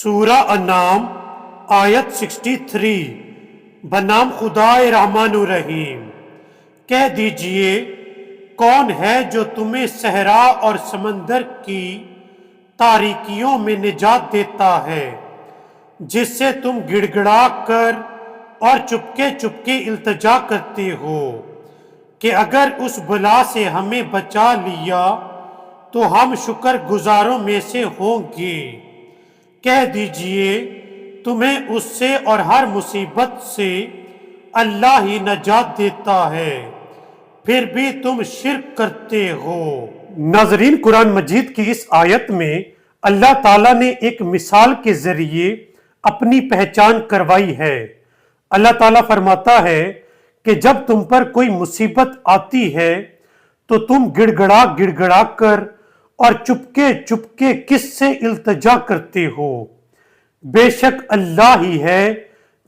سورہ انعام آیت 63 بنام خدائے رحمان الرحیم۔ کہہ دیجئے کون ہے جو تمہیں صحرا اور سمندر کی تاریکیوں میں نجات دیتا ہے، جس سے تم گڑ گڑا کر اور چپکے چپکے التجا کرتے ہو کہ اگر اس بلا سے ہمیں بچا لیا تو ہم شکر گزاروں میں سے ہوں گے۔ کہہ دیجئے تمہیں اس سے اور ہر مصیبت سے اللہ ہی نجات دیتا ہے، پھر بھی تم شرک کرتے ہو۔ ناظرین، قرآن مجید کی اس آیت میں اللہ تعالیٰ نے ایک مثال کے ذریعے اپنی پہچان کروائی ہے۔ اللہ تعالیٰ فرماتا ہے کہ جب تم پر کوئی مصیبت آتی ہے تو تم گڑ گڑا کر اور چپکے چپکے کس سے التجا کرتے ہو؟ بے شک اللہ ہی ہے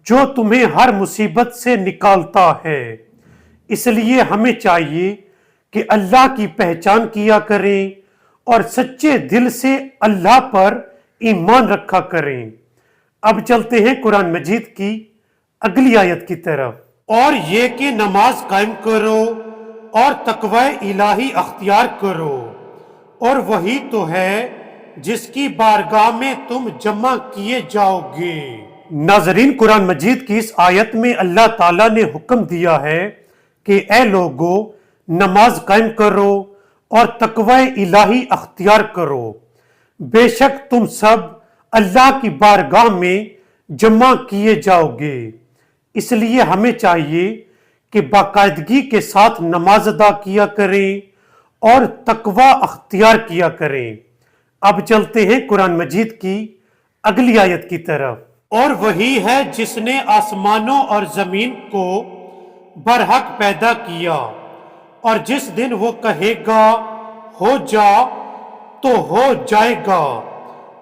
جو تمہیں ہر مصیبت سے نکالتا ہے۔ اس لیے ہمیں چاہیے کہ اللہ کی پہچان کیا کریں اور سچے دل سے اللہ پر ایمان رکھا کریں۔ اب چلتے ہیں قرآن مجید کی اگلی آیت کی طرف۔ اور یہ کہ نماز قائم کرو اور تقوی الہی اختیار کرو، اور وہی تو ہے جس کی بارگاہ میں تم جمع کیے جاؤ گے۔ ناظرین، قرآن مجید کی اس آیت میں اللہ تعالیٰ نے حکم دیا ہے کہ اے لوگو، نماز قائم کرو اور تقوی الہی اختیار کرو، بے شک تم سب اللہ کی بارگاہ میں جمع کیے جاؤ گے۔ اس لیے ہمیں چاہیے کہ باقاعدگی کے ساتھ نماز ادا کیا کریں اور تقوی اختیار کیا کریں۔ اب چلتے ہیں قرآن مجید کی اگلی آیت کی طرف۔ اور وہی ہے جس نے آسمانوں اور زمین کو برحق پیدا کیا، اور جس دن وہ کہے گا ہو جا تو ہو جائے گا،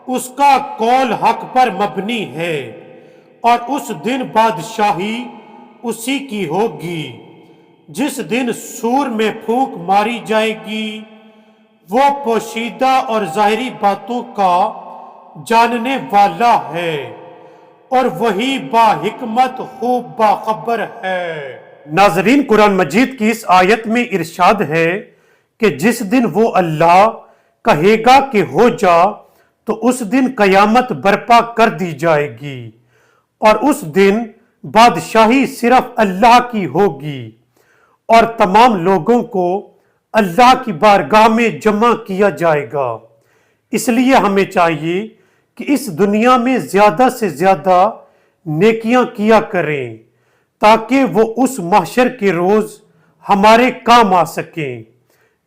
اس کا قول حق پر مبنی ہے، اور اس دن بادشاہی اسی کی ہوگی۔ جس دن سور میں پھونک ماری جائے گی، وہ پوشیدہ اور ظاہری باتوں کا جاننے والا ہے، اور وہی با حکمت خوب باخبر ہے۔ ناظرین، قرآن مجید کی اس آیت میں ارشاد ہے کہ جس دن وہ اللہ کہے گا کہ ہو جا تو اس دن قیامت برپا کر دی جائے گی، اور اس دن بادشاہی صرف اللہ کی ہوگی، اور تمام لوگوں کو اللہ کی بارگاہ میں جمع کیا جائے گا۔ اس لیے ہمیں چاہیے کہ اس دنیا میں زیادہ سے زیادہ نیکیاں کیا کریں تاکہ وہ اس محشر کے روز ہمارے کام آ سکیں۔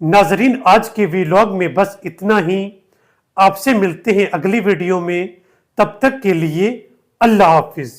ناظرین، آج کے ویلاگ میں بس اتنا ہی۔ آپ سے ملتے ہیں اگلی ویڈیو میں، تب تک کے لیے اللہ حافظ۔